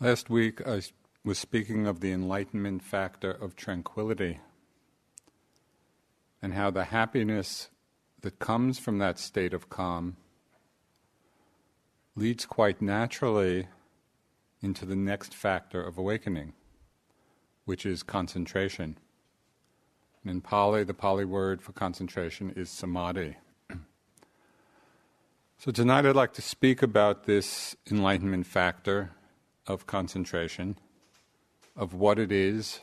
Last week I was speaking of the enlightenment factor of tranquility and how the happiness that comes from that state of calm leads quite naturally into the next factor of awakening, which is concentration. And in Pali, the Pali word for concentration is Samadhi. So tonight I'd like to speak about this enlightenment factor of concentration, of what it is,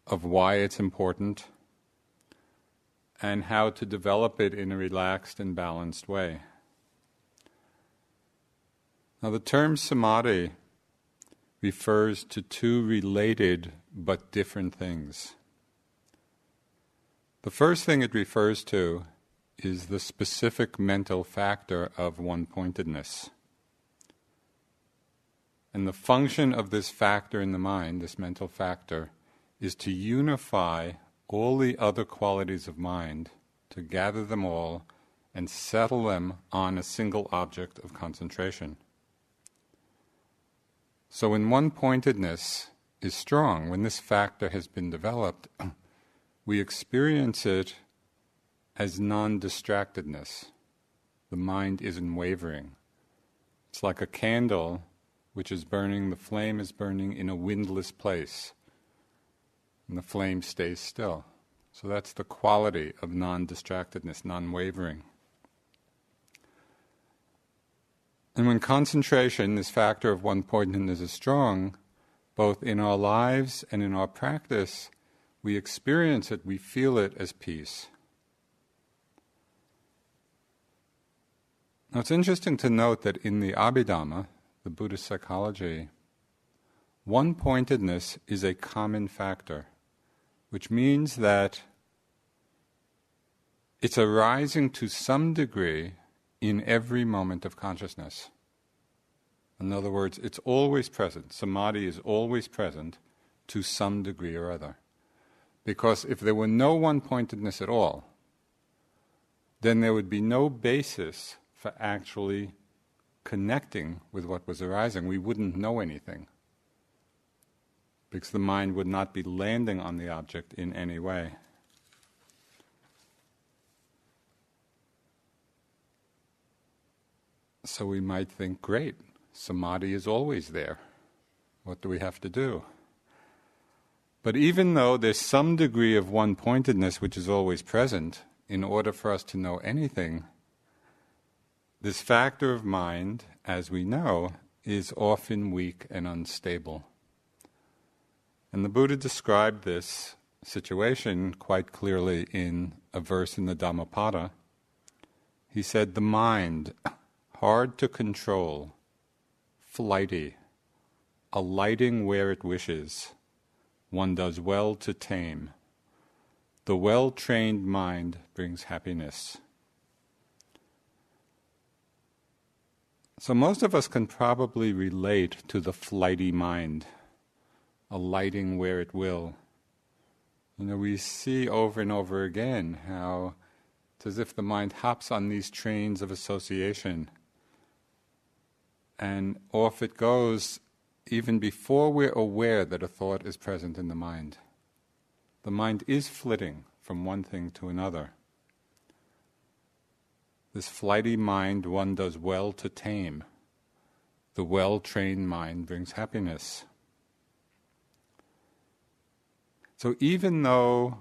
of why it's important, and how to develop it in a relaxed and balanced way. Now, the term Samadhi refers to two related but different things. The first thing it refers to is the specific mental factor of one-pointedness. And the function of this factor in the mind, this mental factor, is to unify all the other qualities of mind, to gather them all and settle them on a single object of concentration. So when one-pointedness is strong, when this factor has been developed, we experience it as non-distractedness. The mind isn't wavering. It's like a candle which is burning, the flame is burning in a windless place, and the flame stays still. So that's the quality of non-distractedness, non-wavering. And when concentration, this factor of one-pointedness, is strong, both in our lives and in our practice, we experience it, we feel it as peace. Now it's interesting to note that in the Abhidhamma, the Buddhist psychology, one-pointedness is a common factor, which means that it's arising to some degree in every moment of consciousness. In other words, it's always present. Samadhi is always present to some degree or other. Because if there were no one-pointedness at all, then there would be no basis for actually connecting with what was arising. We wouldn't know anything, because the mind would not be landing on the object in any way. So we might think, great, Samadhi is always there. What do we have to do? But even though there's some degree of one-pointedness which is always present, in order for us to know anything, this factor of mind, as we know, is often weak and unstable. And the Buddha described this situation quite clearly in a verse in the Dhammapada. He said, the mind, hard to control, flighty, alighting where it wishes, one does well to tame. The well-trained mind brings happiness. So most of us can probably relate to the flighty mind, alighting where it will. We see over and over again how it's as if the mind hops on these trains of association, and off it goes even before we're aware that a thought is present in the mind. The mind is flitting from one thing to another. This flighty mind one does well to tame. The well-trained mind brings happiness. So even though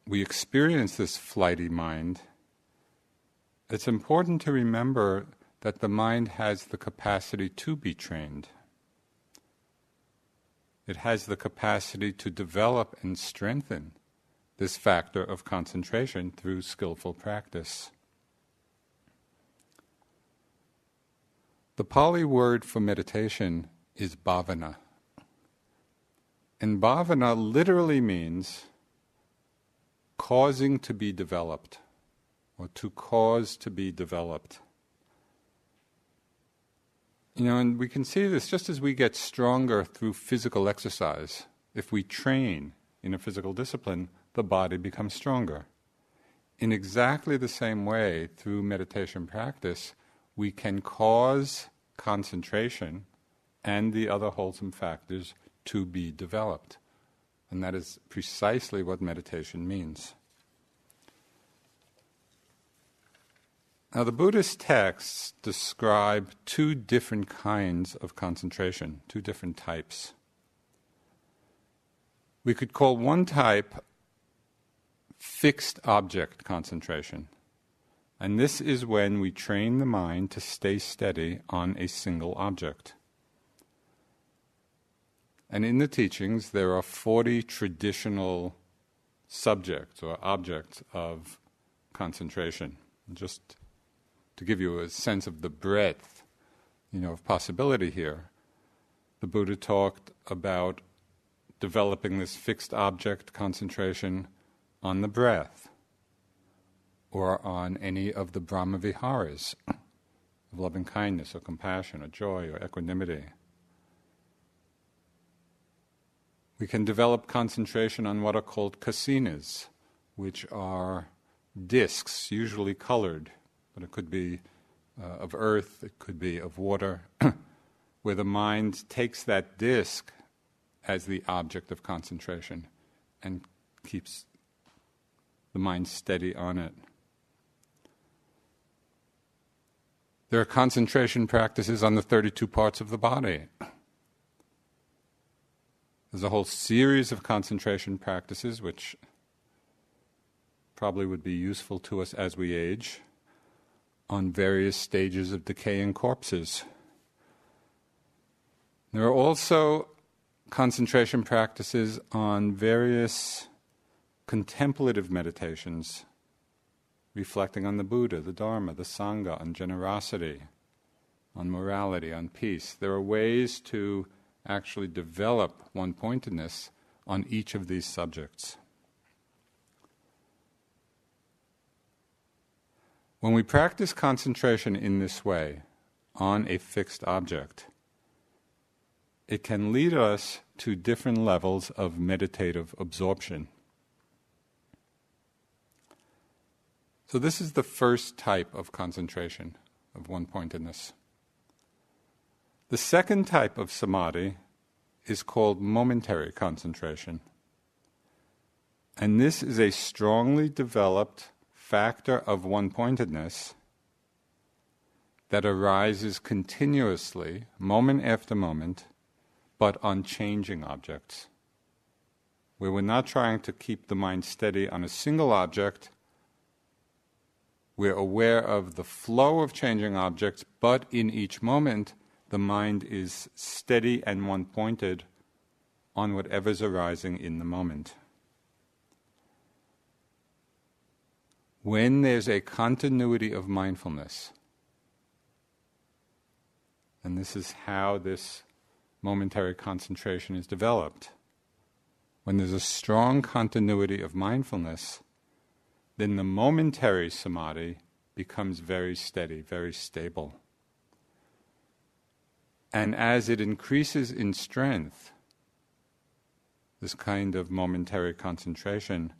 we experience this flighty mind, it's important to remember that the mind has the capacity to be trained. It has the capacity to develop and strengthen this factor of concentration through skillful practice. The Pali word for meditation is bhavana. And bhavana literally means causing to be developed, or to cause to be developed. And we can see this just as we get stronger through physical exercise. If we train in a physical discipline, the body becomes stronger. In exactly the same way, through meditation practice, we can cause concentration and the other wholesome factors to be developed. And that is precisely what meditation means. Now, the Buddhist texts describe two different kinds of concentration, two different types. We could call one type fixed object concentration. And this is when we train the mind to stay steady on a single object. And in the teachings, there are 40 traditional subjects or objects of concentration. Just to give you a sense of the breadth, of possibility here, the Buddha talked about developing this fixed object concentration on the breath, or on any of the Brahma Viharas of loving kindness or compassion or joy or equanimity. We can develop concentration on what are called kasinas, which are discs, usually colored, but it could be of earth, it could be of water, where the mind takes that disc as the object of concentration and keeps the mind steady on it. There are concentration practices on the 32 parts of the body. There's a whole series of concentration practices which probably would be useful to us as we age on various stages of decaying corpses. There are also concentration practices on various contemplative meditations, reflecting on the Buddha, the Dharma, the Sangha, on generosity, on morality, on peace. There are ways to actually develop one-pointedness on each of these subjects. When we practice concentration in this way, on a fixed object, it can lead us to different levels of meditative absorption. So this is the first type of concentration, of one-pointedness. The second type of samadhi is called momentary concentration. And this is a strongly developed factor of one-pointedness that arises continuously, moment after moment, but on changing objects, where we're not trying to keep the mind steady on a single object. We're aware of the flow of changing objects, but in each moment, the mind is steady and one-pointed on whatever's arising in the moment. When there's a continuity of mindfulness, and this is how this momentary concentration is developed, when there's a strong continuity of mindfulness, then the momentary samadhi becomes very steady, very stable. And as it increases in strength, this kind of momentary concentration,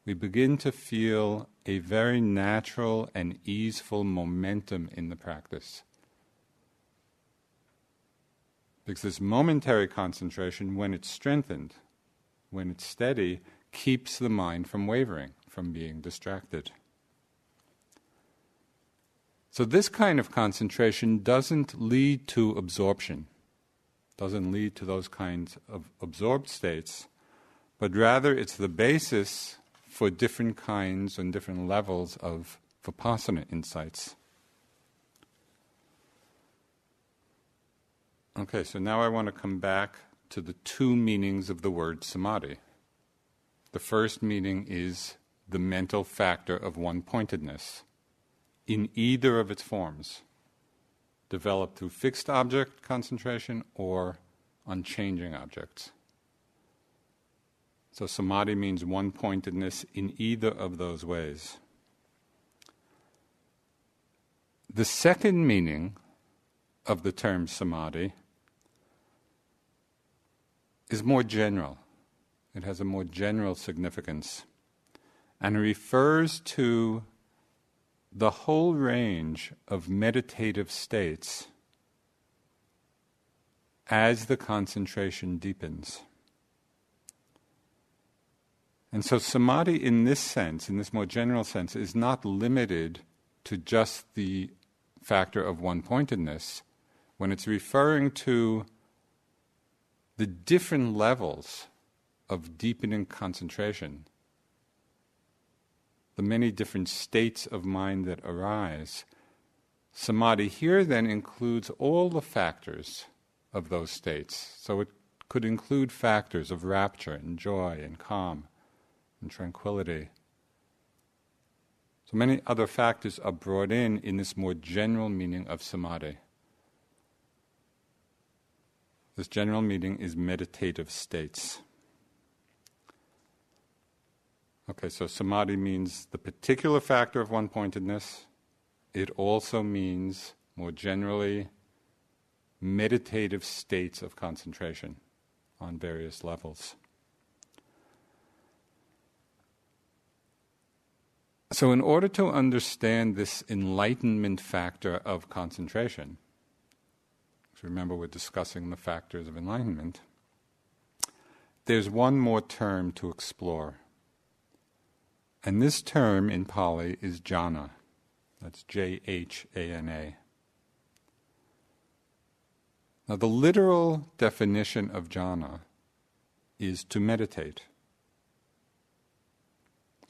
we begin to feel a very natural and easeful momentum in the practice. Because this momentary concentration, when it's strengthened, when it's steady, keeps the mind from wavering, from being distracted. So this kind of concentration doesn't lead to absorption, doesn't lead to those kinds of absorbed states, but rather it's the basis for different kinds and different levels of vipassana insights. Okay, so now I want to come back to the two meanings of the word samadhi. The first meaning is the mental factor of one-pointedness in either of its forms, developed through fixed object concentration or on changing objects. So samadhi means one-pointedness in either of those ways. The second meaning of the term samadhi is more general. It has a more general significance and refers to the whole range of meditative states as the concentration deepens. And so samadhi in this sense, in this more general sense, is not limited to just the factor of one-pointedness when it's referring to the different levels of deepening concentration, the many different states of mind that arise. Samadhi here then includes all the factors of those states. So it could include factors of rapture and joy and calm and tranquility. So many other factors are brought in this more general meaning of samadhi. This general meaning is meditative states. Okay, so samadhi means the particular factor of one-pointedness. It also means, more generally, meditative states of concentration on various levels. So in order to understand this enlightenment factor of concentration, so remember we're discussing the factors of enlightenment, there's one more term to explore. And this term in Pali is jhana. That's Jhana. Now the literal definition of jhana is to meditate.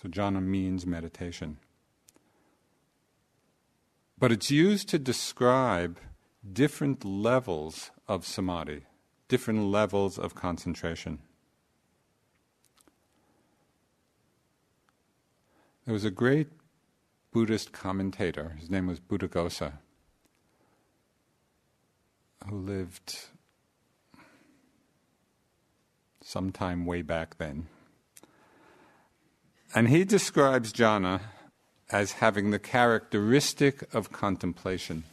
So jhana means meditation. But it's used to describe different levels of samadhi, different levels of concentration. There was a great Buddhist commentator, his name was Buddhaghosa, who lived sometime way back then. And he describes jhana as having the characteristic of contemplation.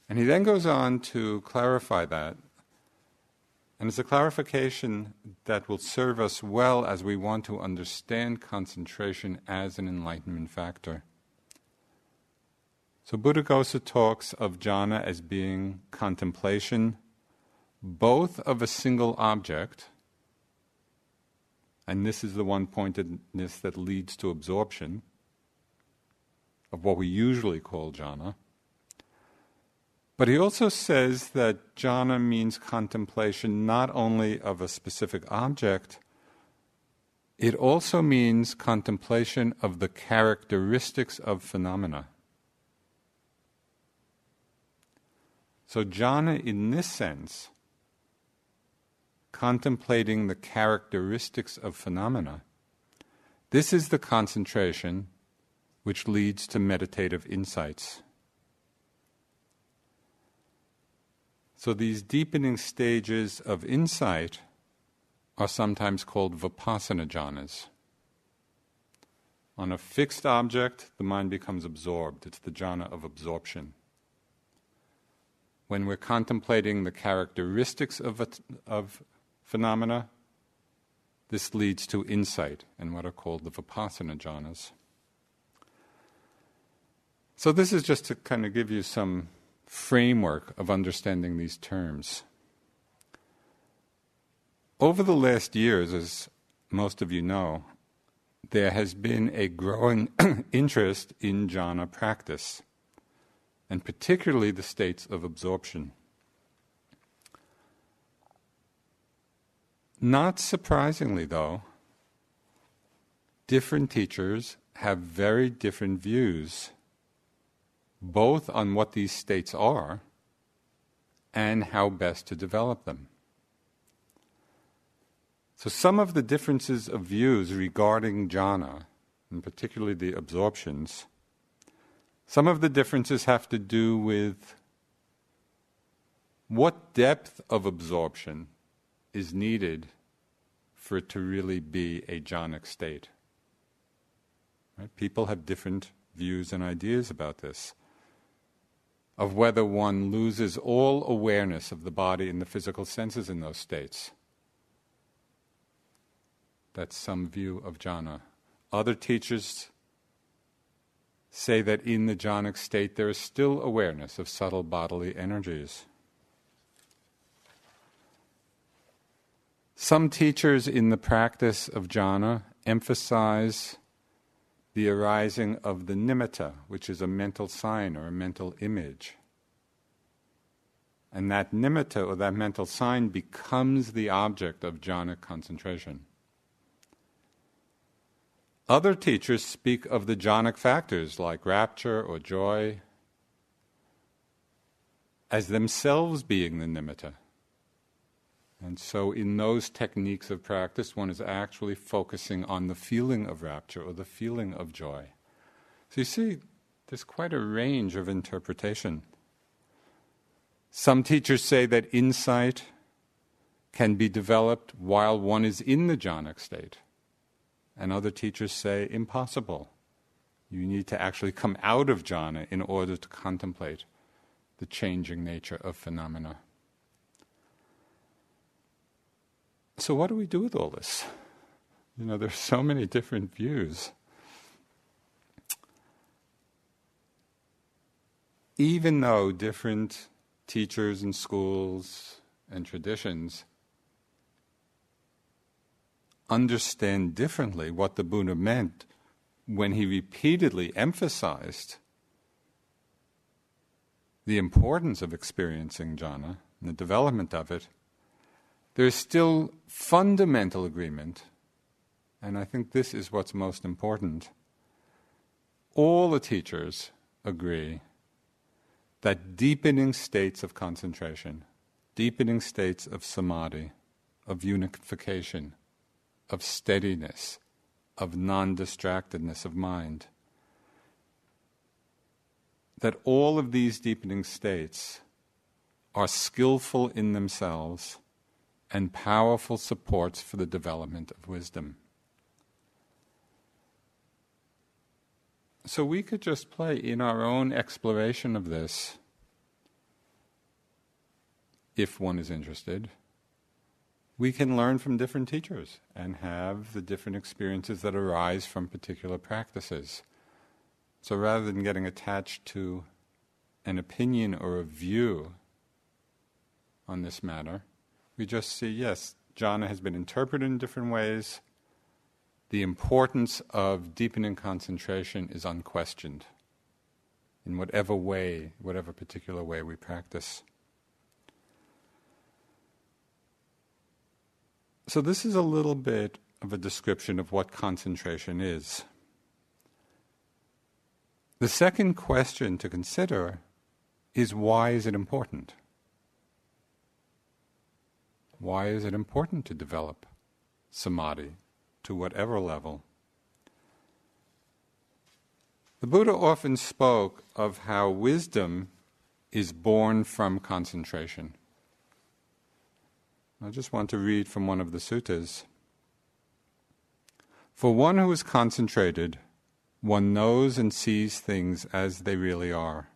And he then goes on to clarify that. And it's a clarification that will serve us well as we want to understand concentration as an enlightenment factor. So Buddhaghosa talks of jhana as being contemplation both of a single object, and this is the one-pointedness that leads to absorption of what we usually call jhana. But he also says that jhana means contemplation not only of a specific object, it also means contemplation of the characteristics of phenomena. So jhana in this sense, contemplating the characteristics of phenomena, this is the concentration which leads to meditative insights. So these deepening stages of insight are sometimes called vipassana jhanas. On a fixed object, the mind becomes absorbed. It's the jhana of absorption. When we're contemplating the characteristics of phenomena, this leads to insight and what are called the vipassana jhanas. So this is just to kind of give you some framework of understanding these terms. Over the last years, as most of you know, there has been a growing interest in jhana practice, and particularly the states of absorption. Not surprisingly, though, different teachers have very different views both on what these states are and how best to develop them. So some of the differences of views regarding jhana, and particularly the absorptions, some of the differences have to do with what depth of absorption is needed for it to really be a jhanic state. Right? People have different views and ideas about this, of whether one loses all awareness of the body and the physical senses in those states. That's some view of jhana. Other teachers say that in the jhanic state there is still awareness of subtle bodily energies. Some teachers in the practice of jhana emphasize the arising of the nimitta, which is a mental sign or a mental image. And that nimitta, or that mental sign, becomes the object of jhana concentration. Other teachers speak of the jhanic factors, like rapture or joy, as themselves being the nimitta. And so in those techniques of practice, one is actually focusing on the feeling of rapture or the feeling of joy. So you see, there's quite a range of interpretation. Some teachers say that insight can be developed while one is in the jhanic state. And other teachers say impossible. You need to actually come out of jhana in order to contemplate the changing nature of phenomena. So what do we do with all this? There's so many different views. Even though different teachers and schools and traditions understand differently what the Buddha meant when he repeatedly emphasized the importance of experiencing jhana and the development of it, there is still fundamental agreement, and I think this is what's most important. All the teachers agree that deepening states of concentration, deepening states of samadhi, of unification, of steadiness, of non-distractedness of mind, that all of these deepening states are skillful in themselves and powerful supports for the development of wisdom. So we could just play in our own exploration of this, if one is interested. We can learn from different teachers and have the different experiences that arise from particular practices. So rather than getting attached to an opinion or a view on this matter, we just see, yes, jhana has been interpreted in different ways. The importance of deepening concentration is unquestioned in whatever way, whatever particular way we practice. So this is a little bit of a description of what concentration is. The second question to consider is, why is it important? Why is it important to develop samadhi to whatever level? The Buddha often spoke of how wisdom is born from concentration. I just want to read from one of the suttas. For one who is concentrated, one knows and sees things as they really are.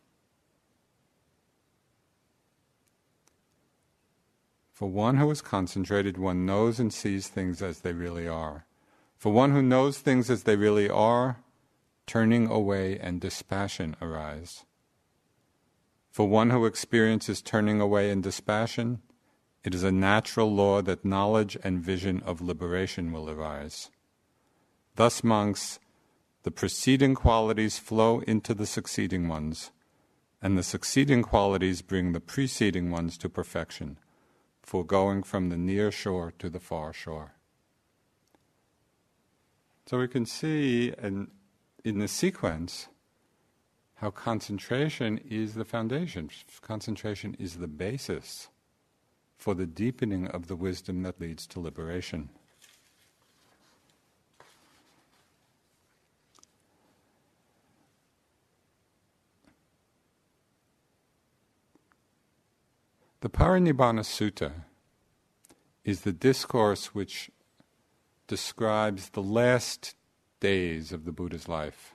For one who is concentrated, one knows and sees things as they really are. For one who knows things as they really are, turning away and dispassion arise. For one who experiences turning away and dispassion, it is a natural law that knowledge and vision of liberation will arise. Thus, monks, the preceding qualities flow into the succeeding ones, and the succeeding qualities bring the preceding ones to perfection, foregoing from the near shore to the far shore. So we can see in the sequence how concentration is the foundation. Concentration is the basis for the deepening of the wisdom that leads to liberation. The Parinibbana Sutta is the discourse which describes the last days of the Buddha's life.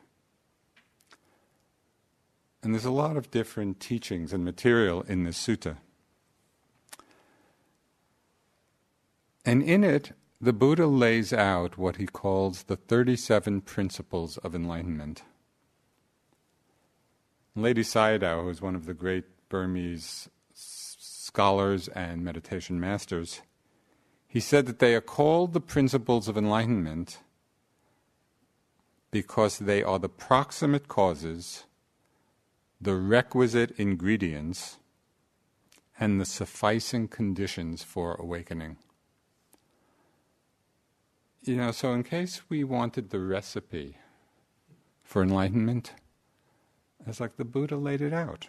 And there's a lot of different teachings and material in this sutta. And in it, the Buddha lays out what he calls the 37 Principles of Enlightenment. Lady Sayadaw, who is one of the great Burmese scholars and meditation masters, He said that they are called the Principles of Enlightenment because they are the proximate causes, the requisite ingredients, and the sufficing conditions for awakening. So in case we wanted the recipe for enlightenment, it's like the Buddha laid it out.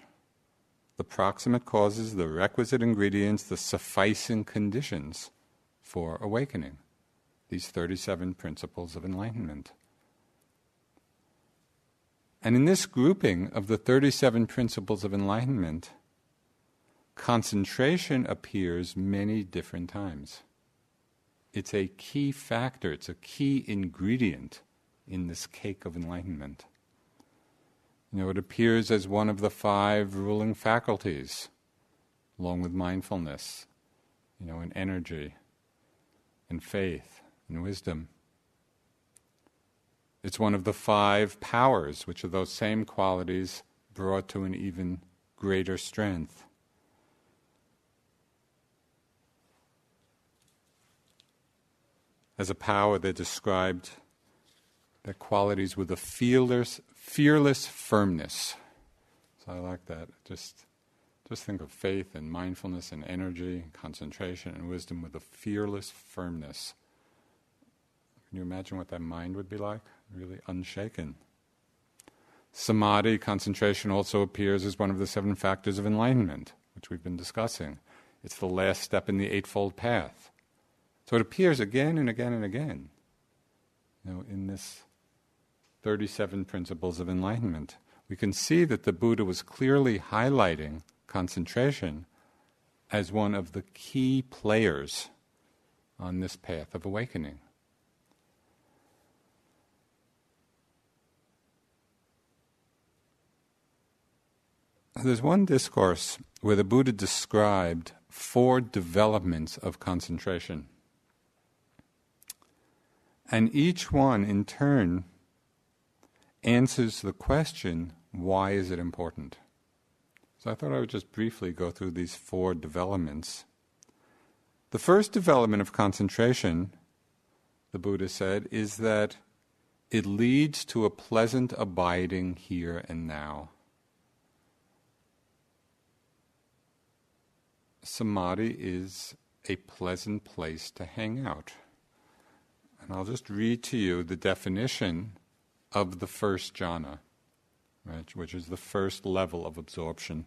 The proximate causes, the requisite ingredients, the sufficing conditions for awakening. These 37 principles of enlightenment. And in this grouping of the 37 principles of enlightenment, concentration appears many different times. It's a key factor, it's a key ingredient in this cake of enlightenment. It appears as one of the 5 ruling faculties, along with mindfulness, and energy, and faith, and wisdom. It's one of the 5 powers, which are those same qualities brought to an even greater strength. As a power, they're described, their qualities with a fearless firmness. So I like that. Just think of faith and mindfulness and energy, and concentration and wisdom with a fearless firmness. Can you imagine what that mind would be like? Really unshaken. Samadhi, concentration, also appears as one of the 7 factors of enlightenment, which we've been discussing. It's the last step in the Eightfold Path. So it appears again and again and again, in this 37 principles of enlightenment. We can see that the Buddha was clearly highlighting concentration as one of the key players on this path of awakening. There's one discourse where the Buddha described 4 developments of concentration. And each one, in turn, answers the question, why is it important? So I thought I would just briefly go through these 4 developments. The first development of concentration, the Buddha said, is that it leads to a pleasant abiding here and now. Samadhi is a pleasant place to hang out. And I'll just read to you the definition of the first jhana, right, which is the first level of absorption.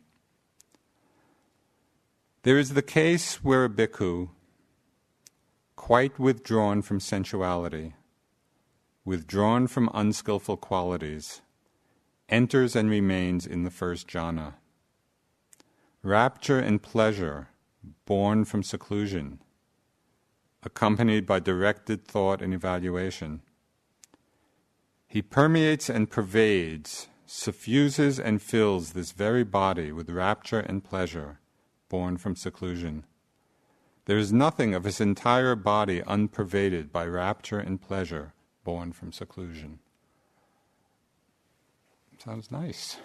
There is the case where a bhikkhu, quite withdrawn from sensuality, withdrawn from unskillful qualities, enters and remains in the first jhana. Rapture and pleasure, born from seclusion, accompanied by directed thought and evaluation. He permeates and pervades, suffuses and fills this very body with rapture and pleasure, born from seclusion. There is nothing of his entire body unpervaded by rapture and pleasure, born from seclusion. Sounds nice.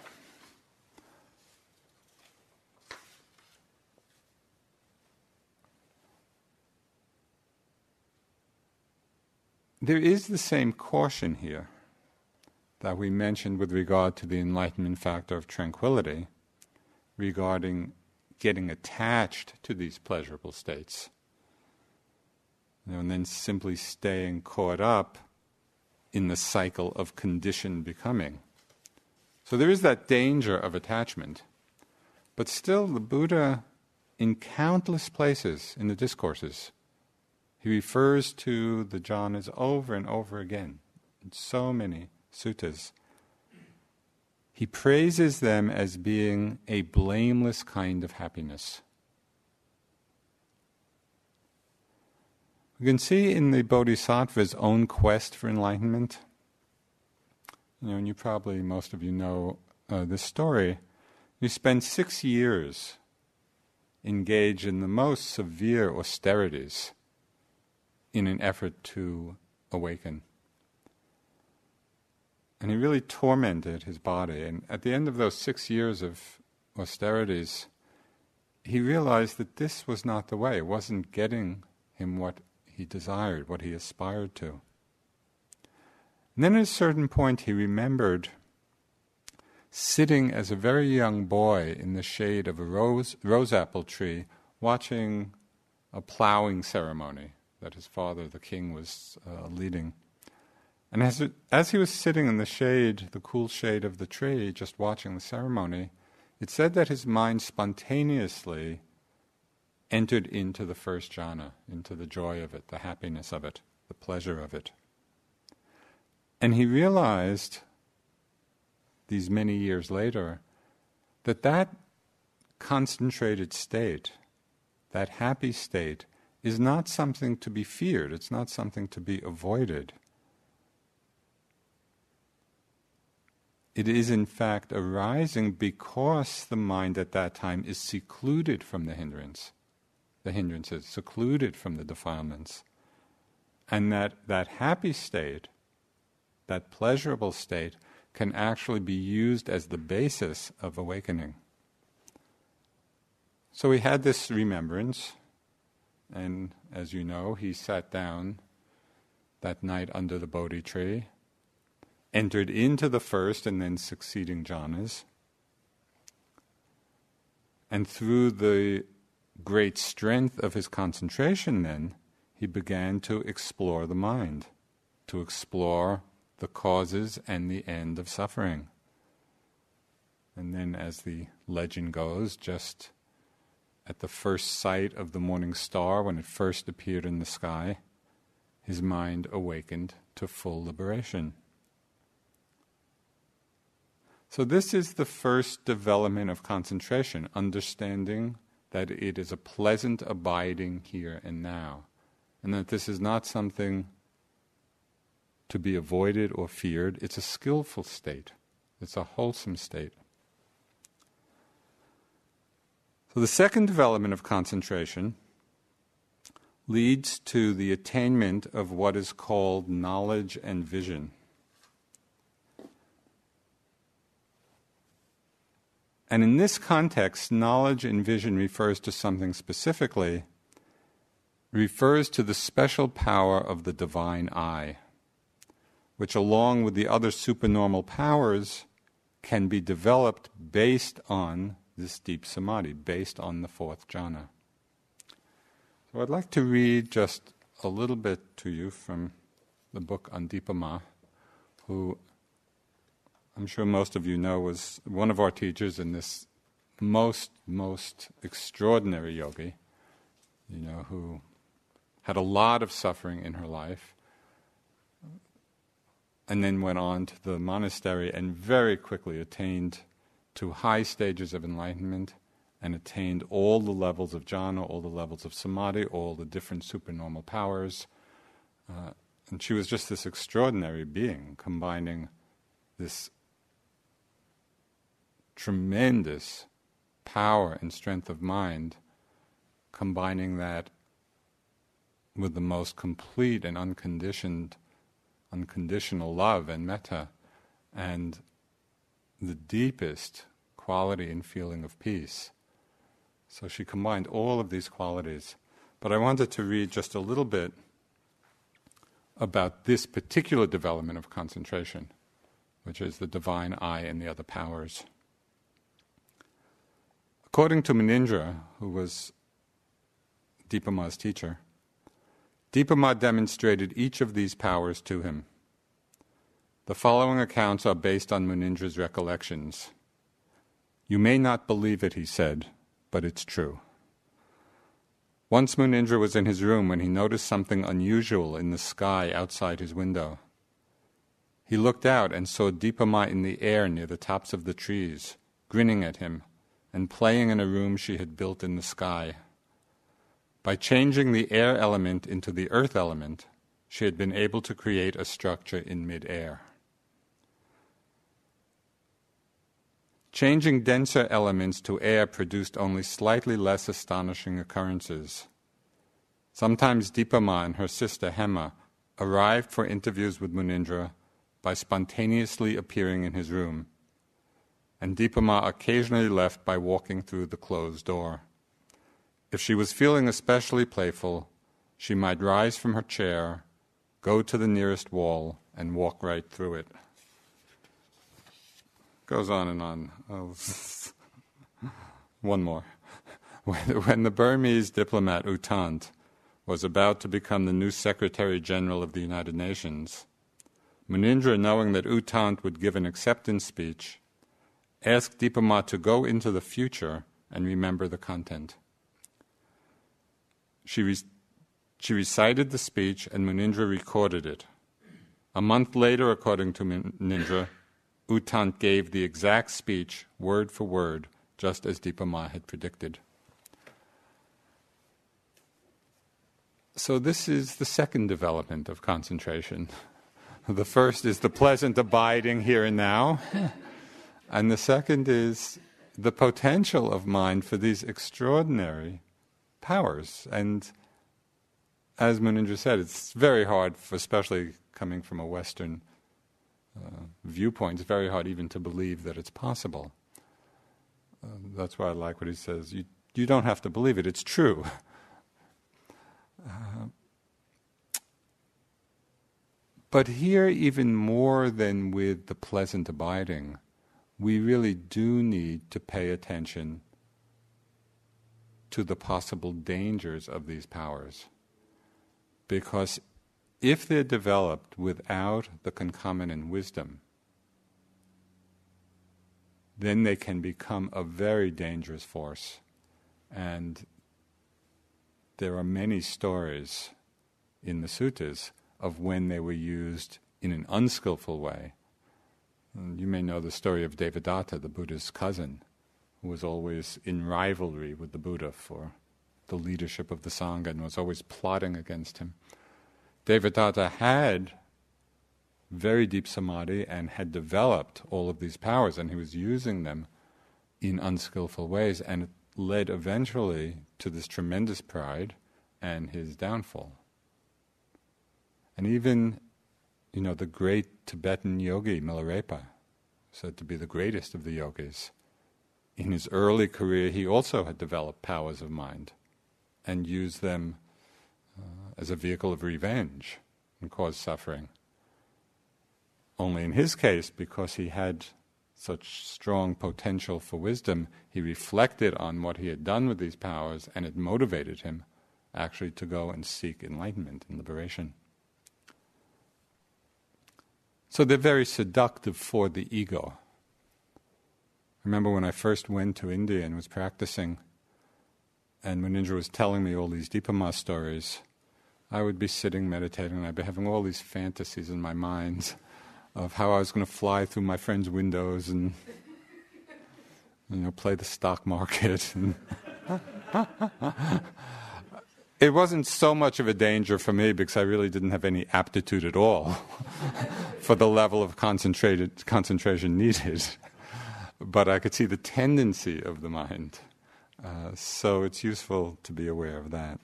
There is the same caution here that we mentioned with regard to the enlightenment factor of tranquility, regarding getting attached to these pleasurable states, and then simply staying caught up in the cycle of conditioned becoming. So there is that danger of attachment, but still the Buddha, in countless places in the discourses, he refers to the jhanas over and over again, in so many suttas. He praises them as being a blameless kind of happiness. We can see in the Bodhisattva's own quest for enlightenment, and you probably, most of you know this story, he spent 6 years engaged in the most severe austerities in an effort to awaken. And he really tormented his body. And at the end of those 6 years of austerities, he realized that this was not the way. It wasn't getting him what he desired, what he aspired to. And then at a certain point he remembered sitting as a very young boy in the shade of a rose apple tree watching a plowing ceremony that his father, the king, was leading. And as he was sitting in the shade, the cool shade of the tree, just watching the ceremony, it said that his mind spontaneously entered into the first jhana, into the joy of it, the happiness of it, the pleasure of it. And he realized, these many years later, that concentrated state, that happy state, is not something to be feared, it's not something to be avoided. It is in fact arising because the mind at that time is secluded from the hindrances, secluded from the defilements. And that happy state, that pleasurable state, can actually be used as the basis of awakening. So he had this remembrance, and as you know, he sat down that night under the Bodhi tree, entered into the first and then succeeding jhanas, and through the great strength of his concentration then, he began to explore the mind, to explore the causes and the end of suffering. And then, as the legend goes, just at the first sight of the morning star, when it first appeared in the sky, his mind awakened to full liberation. So this is the first development of concentration, understanding that it is a pleasant abiding here and now, and that this is not something to be avoided or feared. It's a skillful state. It's a wholesome state. So the second development of concentration leads to the attainment of what is called knowledge and vision. And in this context, knowledge and vision refers to something specifically, refers to the special power of the divine eye, which along with the other supernormal powers can be developed based on this deep samadhi, based on the fourth jhana. So I'd like to read just a little bit to you from the book on Dipa Ma, who I'm sure most of you know was one of our teachers in this most extraordinary yogi, who had a lot of suffering in her life, and then went on to the monastery and very quickly attained to high stages of enlightenment and attained all the levels of jhana, all the levels of samadhi, all the different supernormal powers. And she was just this extraordinary being, combining this tremendous power and strength of mind, combining that with the most complete and unconditional love and metta, and the deepest quality and feeling of peace. So she combined all of these qualities. But I wanted to read just a little bit about this particular development of concentration, which is the divine eye and the other powers. According to Munindra, who was Dipa Ma's teacher, Dipa Ma demonstrated each of these powers to him. The following accounts are based on Munindra's recollections. You may not believe it, he said, but it's true. Once Munindra was in his room when he noticed something unusual in the sky outside his window. He looked out and saw Dipa Ma in the air near the tops of the trees, grinning at him and playing in a room she had built in the sky. By changing the air element into the earth element, she had been able to create a structure in mid-air. Changing denser elements to air produced only slightly less astonishing occurrences. Sometimes Dipa Ma and her sister Hema arrived for interviews with Munindra by spontaneously appearing in his room, and Dipa Ma occasionally left by walking through the closed door. If she was feeling especially playful, she might rise from her chair, go to the nearest wall, and walk right through it. Goes on and on. One more. When the Burmese diplomat U Thant was about to become the new Secretary General of the United Nations, Munindra, knowing that U Thant would give an acceptance speech, asked Dipa Ma to go into the future and remember the content. She recited the speech and Munindra recorded it. A month later, according to Munindra, U Thant gave the exact speech, word for word, just as Dipa Ma had predicted. So this is the second development of concentration. The first is the pleasant abiding here and now, and the second is the potential of mind for these extraordinary powers. And as Munindra said, it's very hard, especially coming from a Western viewpoint, it's very hard even to believe that it's possible. That's why I like what he says. You don't have to believe it, it's true. But here, even more than with the pleasant abiding, we really do need to pay attention to the possible dangers of these powers. Because if they're developed without the concomitant wisdom, then they can become a very dangerous force. And there are many stories in the suttas of when they were used in an unskillful way. And you may know the story of Devadatta, the Buddha's cousin, who was always in rivalry with the Buddha for the leadership of the Sangha and was always plotting against him. Devadatta had very deep samadhi and had developed all of these powers, and he was using them in unskillful ways, and it led eventually to this tremendous pride and his downfall. And even, the great Tibetan yogi Milarepa, said to be the greatest of the yogis, in his early career he also had developed powers of mind and used them as a vehicle of revenge and caused suffering. Only in his case, because he had such strong potential for wisdom, he reflected on what he had done with these powers, and it motivated him actually to go and seek enlightenment and liberation. So they're very seductive for the ego. I remember when I first went to India and was practicing, and Munindra was telling me all these Dipa Ma stories, I would be sitting meditating and I'd be having all these fantasies in my mind of how I was going to fly through my friends' windows and play the stock market. It wasn't so much of a danger for me because I really didn't have any aptitude at all for the level of concentration needed. But I could see the tendency of the mind. So it's useful to be aware of that.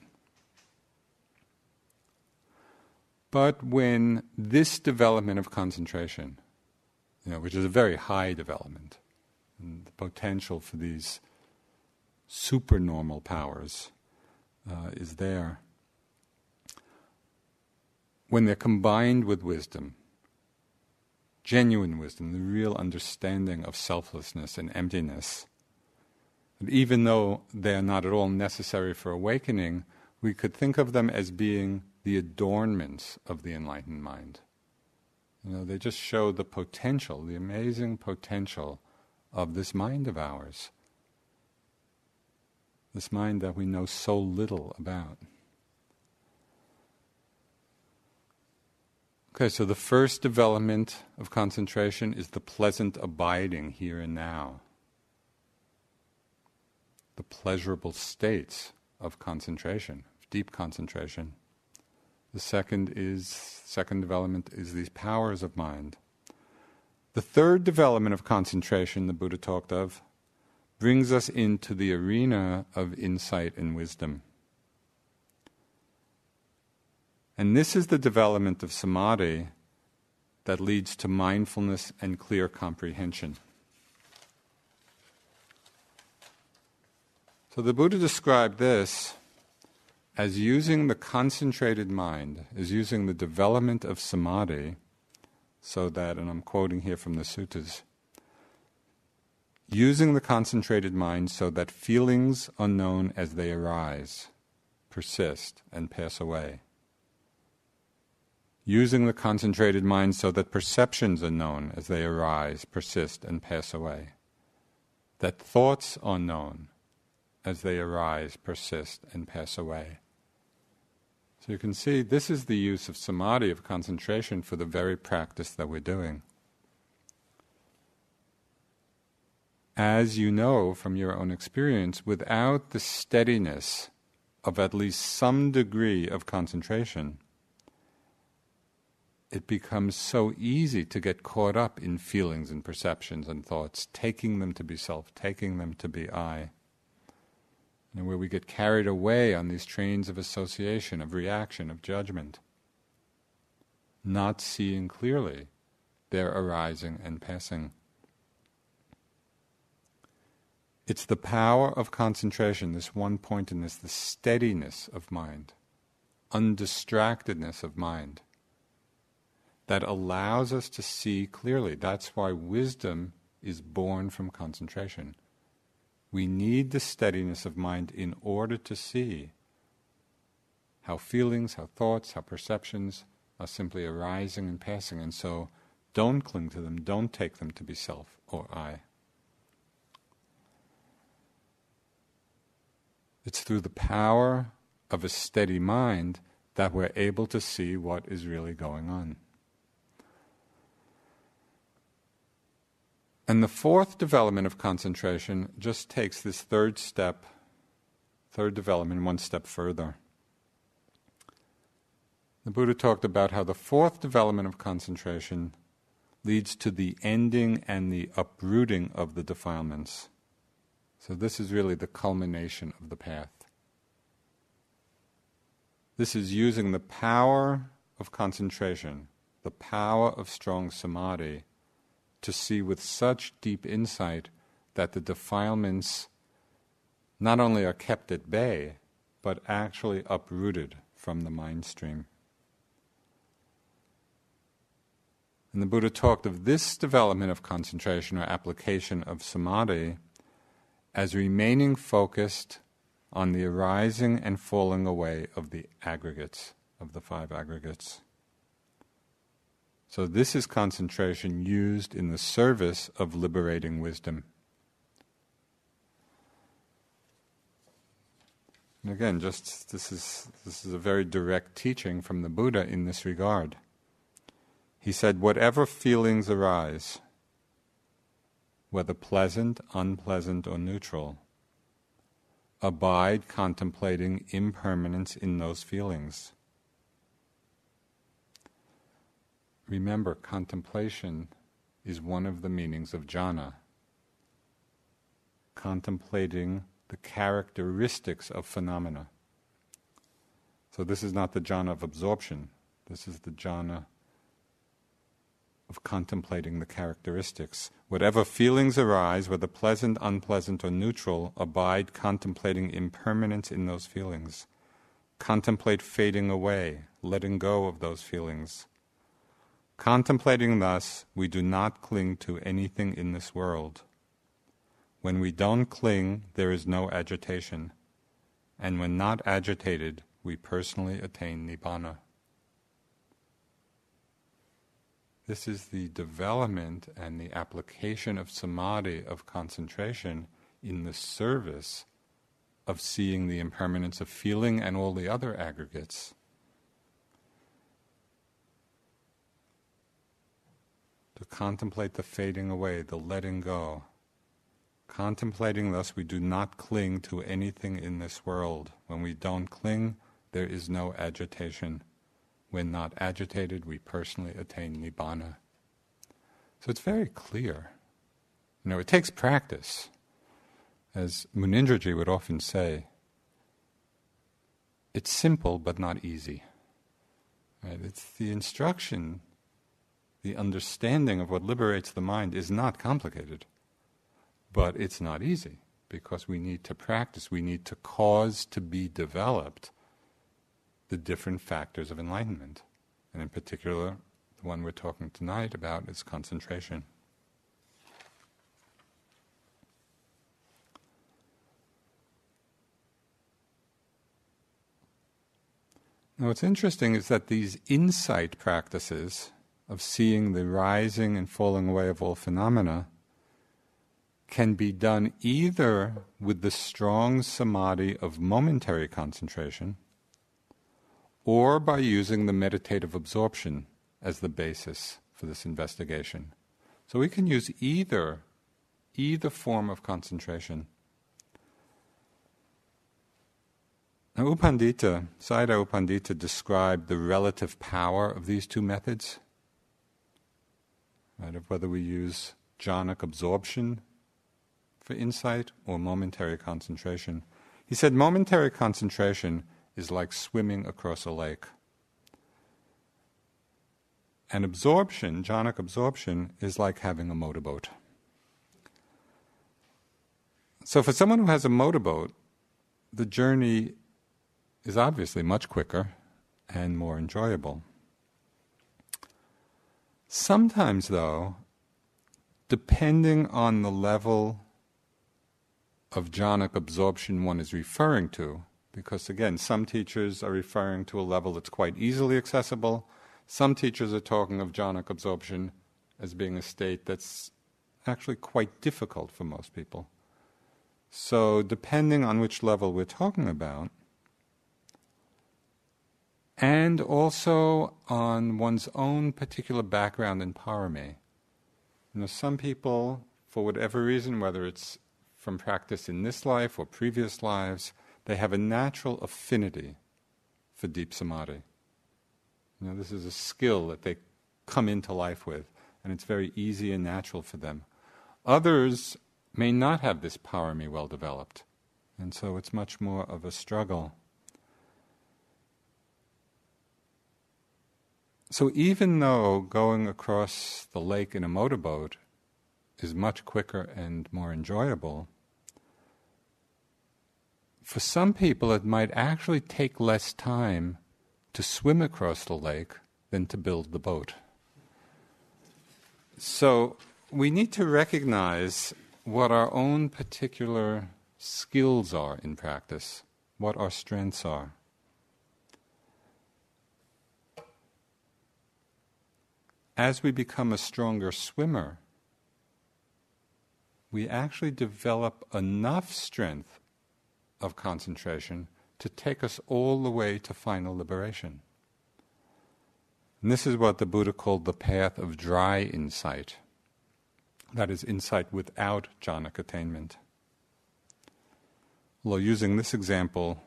But when this development of concentration, which is a very high development, and the potential for these supernormal powers is there, when they're combined with wisdom, genuine wisdom, the real understanding of selflessness and emptiness, and even though they are not at all necessary for awakening, we could think of them as being the adornments of the enlightened mind. They just show the potential, the amazing potential of this mind of ours. This mind that we know so little about. Okay, so the first development of concentration is the pleasant abiding here and now. The pleasurable states of concentration, deep concentration. The second development is these powers of mind. The third development of concentration the Buddha talked of brings us into the arena of insight and wisdom. And this is the development of samadhi that leads to mindfulness and clear comprehension. So the Buddha described this as using the concentrated mind, as using the development of Samadhi, so that, and I'm quoting here from the suttas, using the concentrated mind so that feelings unknown as they arise, persist, and pass away. Using the concentrated mind so that perceptions are known as they arise, persist, and pass away. That thoughts are known as they arise, persist, and pass away. So you can see this is the use of Samadhi, of concentration, for the very practice that we're doing. As you know from your own experience, without the steadiness of at least some degree of concentration, it becomes so easy to get caught up in feelings and perceptions and thoughts, taking them to be self, taking them to be I. And where we get carried away on these trains of association, of reaction, of judgment, not seeing clearly their arising and passing. It's the power of concentration, this one-pointedness, the steadiness of mind, undistractedness of mind, that allows us to see clearly. That's why wisdom is born from concentration. We need the steadiness of mind in order to see how feelings, how thoughts, how perceptions are simply arising and passing. And so don't cling to them, don't take them to be self or I. It's through the power of a steady mind that we're able to see what is really going on. And the fourth development of concentration just takes this third development one step further. The Buddha talked about how the fourth development of concentration leads to the ending and the uprooting of the defilements. So this is really the culmination of the path. This is using the power of concentration, the power of strong samadhi, to see with such deep insight that the defilements not only are kept at bay, but actually uprooted from the mind stream. And the Buddha talked of this development of concentration or application of samadhi as remaining focused on the arising and falling away of the aggregates, of the five aggregates. So this is concentration used in the service of liberating wisdom. And again, this is a very direct teaching from the Buddha in this regard. He said, whatever feelings arise, whether pleasant, unpleasant, or neutral, abide contemplating impermanence in those feelings. Remember, contemplation is one of the meanings of jhana. Contemplating the characteristics of phenomena. So this is not the jhana of absorption. This is the jhana of contemplating the characteristics. Whatever feelings arise, whether pleasant, unpleasant, or neutral, abide contemplating impermanence in those feelings. Contemplate fading away, letting go of those feelings. Contemplating thus, we do not cling to anything in this world. When we don't cling, there is no agitation. And when not agitated, we personally attain nibbana. This is the development and the application of samadhi, of concentration, in the service of seeing the impermanence of feeling and all the other aggregates. To contemplate the fading away, the letting go. Contemplating thus, we do not cling to anything in this world. When we don't cling, there is no agitation. When not agitated, we personally attain nibbana. So it's very clear. It takes practice. As Munindraji would often say, it's simple but not easy. Right? It's the instruction. The understanding of what liberates the mind is not complicated, but it's not easy because we need to practice, we need to cause to be developed the different factors of enlightenment. And in particular, the one we're talking tonight about is concentration. Now what's interesting is that these insight practices of seeing the rising and falling away of all phenomena can be done either with the strong samadhi of momentary concentration or by using the meditative absorption as the basis for this investigation. So we can use either form of concentration. Now Sayadaw U Pandita described the relative power of these two methods, right, of whether we use jhanic absorption for insight or momentary concentration. He said momentary concentration is like swimming across a lake. And absorption, jhanic absorption, is like having a motorboat. So for someone who has a motorboat, the journey is obviously much quicker and more enjoyable. Sometimes, though, depending on the level of jhanic absorption one is referring to, because again, some teachers are referring to a level that's quite easily accessible, some teachers are talking of jhanic absorption as being a state that's actually quite difficult for most people. So depending on which level we're talking about, and also on one's own particular background in parami. Some people, for whatever reason, whether it's from practice in this life or previous lives, they have a natural affinity for deep samadhi. This is a skill that they come into life with, and it's very easy and natural for them. Others may not have this parami well developed, and so it's much more of a struggle. So even though going across the lake in a motorboat is much quicker and more enjoyable, for some people it might actually take less time to swim across the lake than to build the boat. So we need to recognize what our own particular skills are in practice, what our strengths are. As we become a stronger swimmer, we actually develop enough strength of concentration to take us all the way to final liberation. And this is what the Buddha called the path of dry insight. That is, insight without jhanic attainment. Although using this example,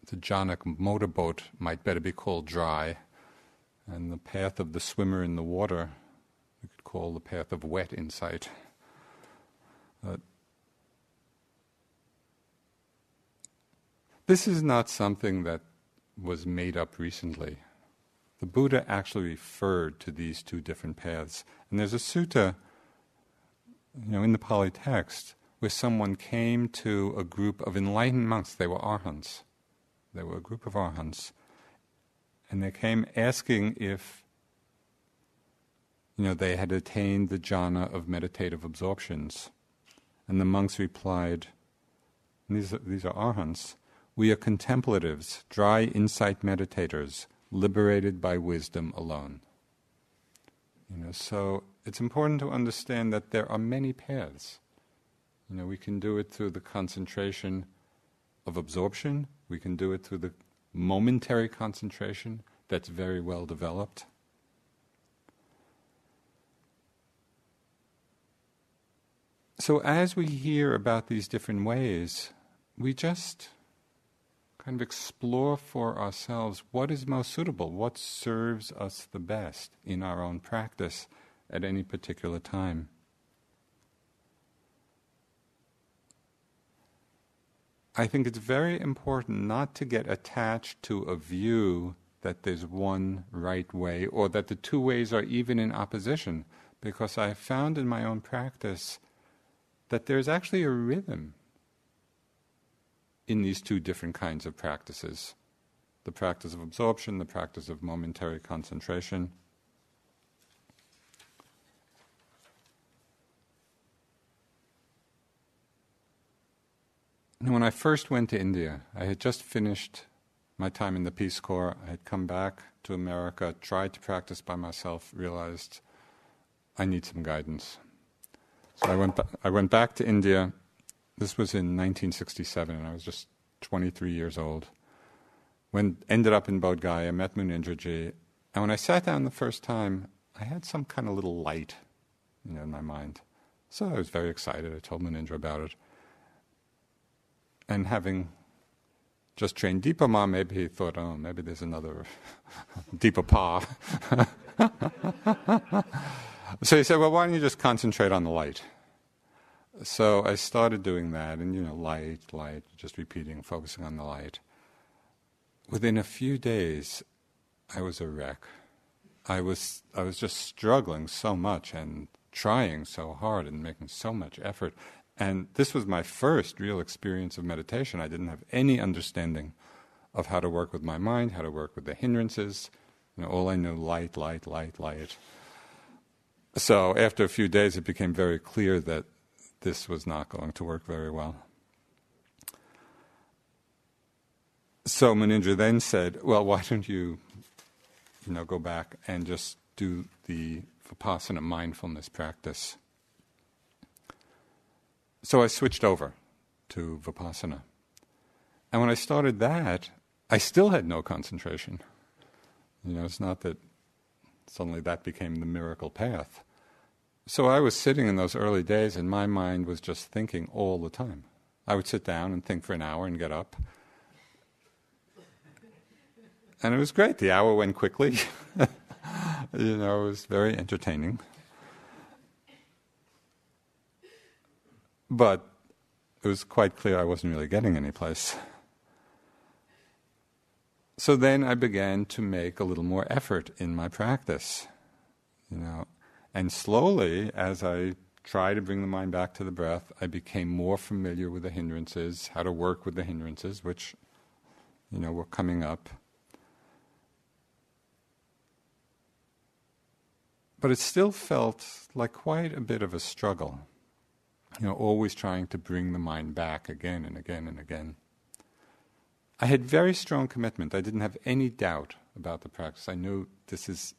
the jhanic motorboat might better be called dry, and the path of the swimmer in the water we could call the path of wet insight. This is not something that was made up recently. The Buddha actually referred to these two different paths. And there's a sutta, in the Pali text, where someone came to a group of enlightened monks. They were arhants. They were a group of arhants. And they came asking if, they had attained the jhana of meditative absorptions. And the monks replied, these are arhants, "We are contemplatives, dry insight meditators, liberated by wisdom alone." So it's important to understand that there are many paths. We can do it through the concentration of absorption. We can do it through the momentary concentration that's very well developed. So as we hear about these different ways, we just kind of explore for ourselves what is most suitable, what serves us the best in our own practice at any particular time. I think it's very important not to get attached to a view that there's one right way or that the two ways are even in opposition, because I have found in my own practice that there's actually a rhythm in these two different kinds of practices. the practice of absorption, the practice of momentary concentration. And when I first went to India, I had just finished my time in the Peace Corps. I had come back to America, tried to practice by myself, realized I need some guidance. So I went back to India. This was in 1967, and I was just 23 years old. Ended up in Bodh Gaya, met Munindraji, and when I sat down the first time, I had some kind of little light, in my mind. So I was very excited. I told Munindra about it. And having just trained Deepa Ma, maybe he thought, oh, maybe there's another Deepa Pa. So he said, well, why don't you just concentrate on the light? So I started doing that, and light, just repeating, focusing on the light. Within a few days, I was a wreck. I was just struggling so much and trying so hard and making so much effort. And this was my first real experience of meditation. I didn't have any understanding of how to work with my mind, how to work with the hindrances. All I knew, light. So after a few days, it became very clear that this was not going to work very well. So Munindra then said, well, why don't you, go back and just do the Vipassana mindfulness practice. So I switched over to Vipassana. And when I started that, I still had no concentration. It's not that suddenly that became the miracle path. So I was sitting in those early days and my mind was just thinking all the time. I would sit down and think for an hour and get up. And it was great. The hour went quickly. It was very entertaining. But it was quite clear I wasn't really getting any place. So then I began to make a little more effort in my practice, And slowly, as I tried to bring the mind back to the breath, I became more familiar with the hindrances, how to work with the hindrances, which, were coming up. But it still felt like quite a bit of a struggle. Always trying to bring the mind back again and again and again. I had very strong commitment. I didn't have any doubt about the practice. I knew this is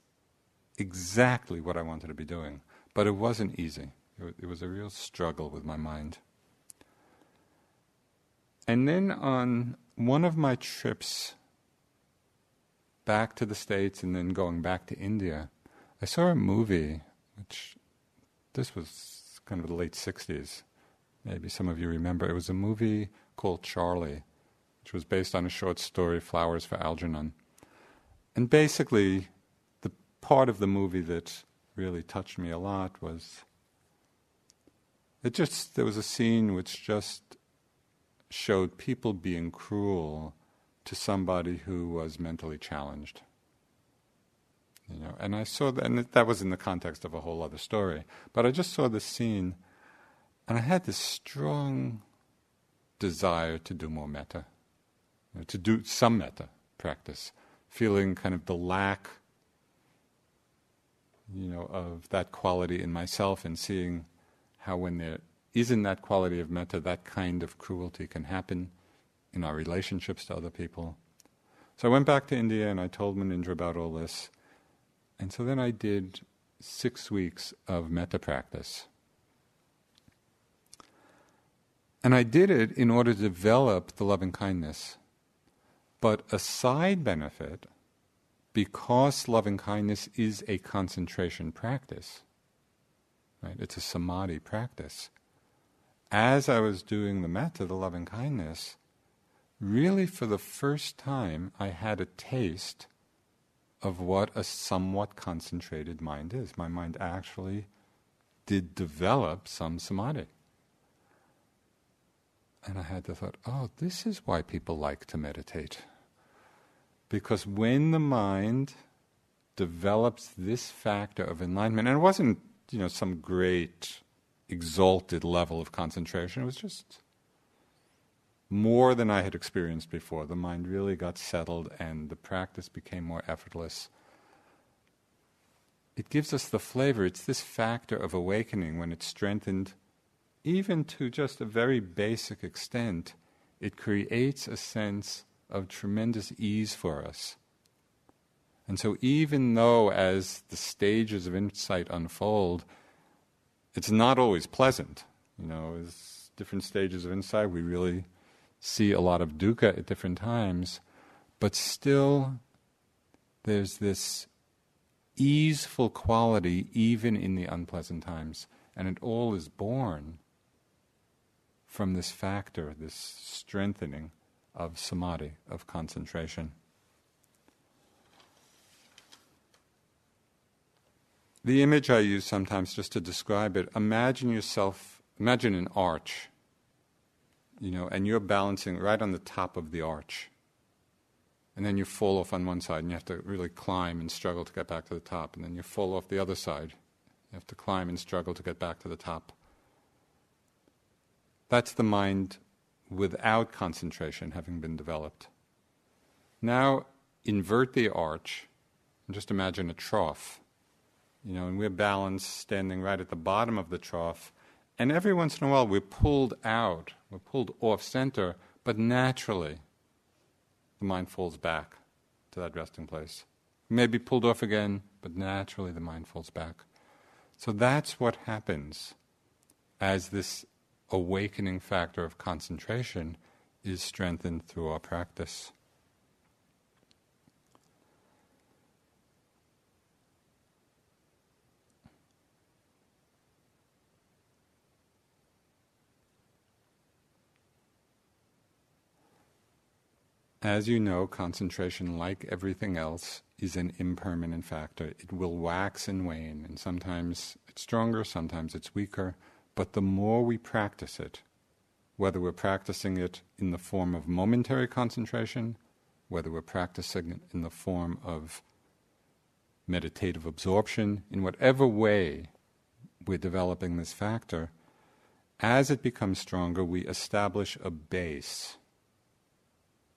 exactly what I wanted to be doing. But it wasn't easy. It was a real struggle with my mind. And then on one of my trips back to the States and then going back to India, I saw a movie, this was kind of the late 60s. Maybe some of you remember. It was a movie called Charlie, which was based on a short story, Flowers for Algernon. And basically, the part of the movie that really touched me a lot was, there was a scene which just showed people being cruel to somebody who was mentally challenged. And I saw that, and that was in the context of a whole other story. But I just saw this scene, and I had this strong desire to do more metta, to do some metta practice, feeling kind of the lack, of that quality in myself, and seeing how when there isn't that quality of metta, that kind of cruelty can happen in our relationships to other people. So I went back to India and I told Munindra about all this. And so then I did 6 weeks of metta practice. And I did it in order to develop the loving kindness. But a side benefit, because loving kindness is a concentration practice, right? It's a samadhi practice. As I was doing the metta, the loving kindness, really for the first time I had a taste of what a somewhat concentrated mind is. My mind actually did develop some samadhi. And I had the thought, oh, this is why people like to meditate. Because when the mind develops this factor of enlightenment, and it wasn't, some great exalted level of concentration, it was just more than I had experienced before. The mind really got settled and the practice became more effortless. It gives us the flavor. It's this factor of awakening when it's strengthened, even to just a very basic extent. It creates a sense of tremendous ease for us. And so even though as the stages of insight unfold, it's not always pleasant. As different stages of insight, we really see a lot of dukkha at different times, but still there's this easeful quality even in the unpleasant times. And it all is born from this factor, this strengthening of samadhi, of concentration. The image I use sometimes just to describe it, imagine an arch, and you're balancing right on the top of the arch. And then you fall off on one side and you have to really climb and struggle to get back to the top. And then you fall off the other side. You have to climb and struggle to get back to the top. That's the mind without concentration having been developed. Now invert the arch and just imagine a trough. And we're balanced standing right at the bottom of the trough. And every once in a while we're pulled out, we're pulled off center, but naturally the mind falls back to that resting place. Maybe pulled off again, but naturally the mind falls back. So that's what happens as this awakening factor of concentration is strengthened through our practice. As you know, concentration, like everything else, is an impermanent factor. It will wax and wane, and sometimes it's stronger, sometimes it's weaker. But the more we practice it, whether we're practicing it in the form of momentary concentration, whether we're practicing it in the form of meditative absorption, in whatever way we're developing this factor, as it becomes stronger, we establish a base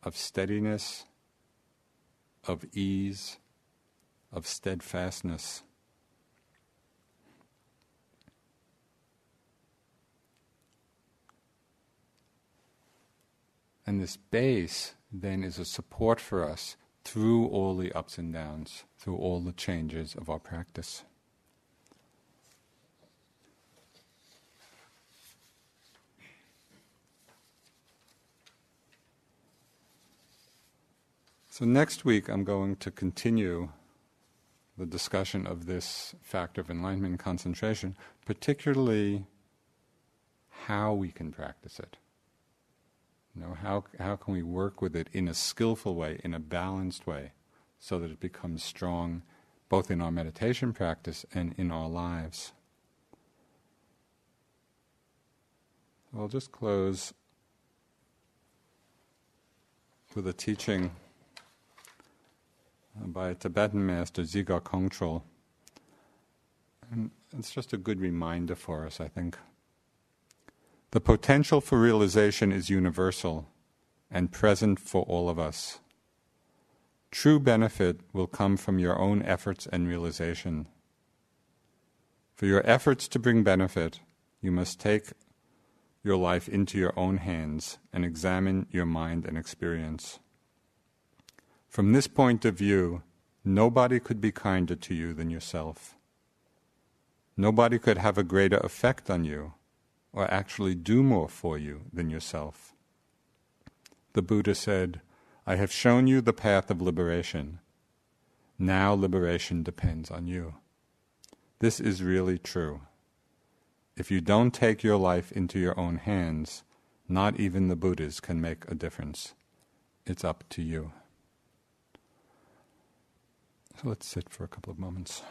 of steadiness, of ease, of steadfastness. And this base then is a support for us through all the ups and downs, through all the changes of our practice. So next week I'm going to continue the discussion of this factor of enlightenment and concentration, particularly how we can practice it. How can we work with it in a skillful way, in a balanced way, so that it becomes strong both in our meditation practice and in our lives. I'll just close with a teaching by a Tibetan master, Dziga Kongtrul. And it's just a good reminder for us, I think. The potential for realization is universal and present for all of us. True benefit will come from your own efforts and realization. For your efforts to bring benefit, you must take your life into your own hands and examine your mind and experience. From this point of view, nobody could be kinder to you than yourself. Nobody could have a greater effect on you or actually do more for you than yourself. The Buddha said, "I have shown you the path of liberation. Now liberation depends on you." This is really true. If you don't take your life into your own hands, not even the Buddhas can make a difference. It's up to you. So let's sit for a couple of moments.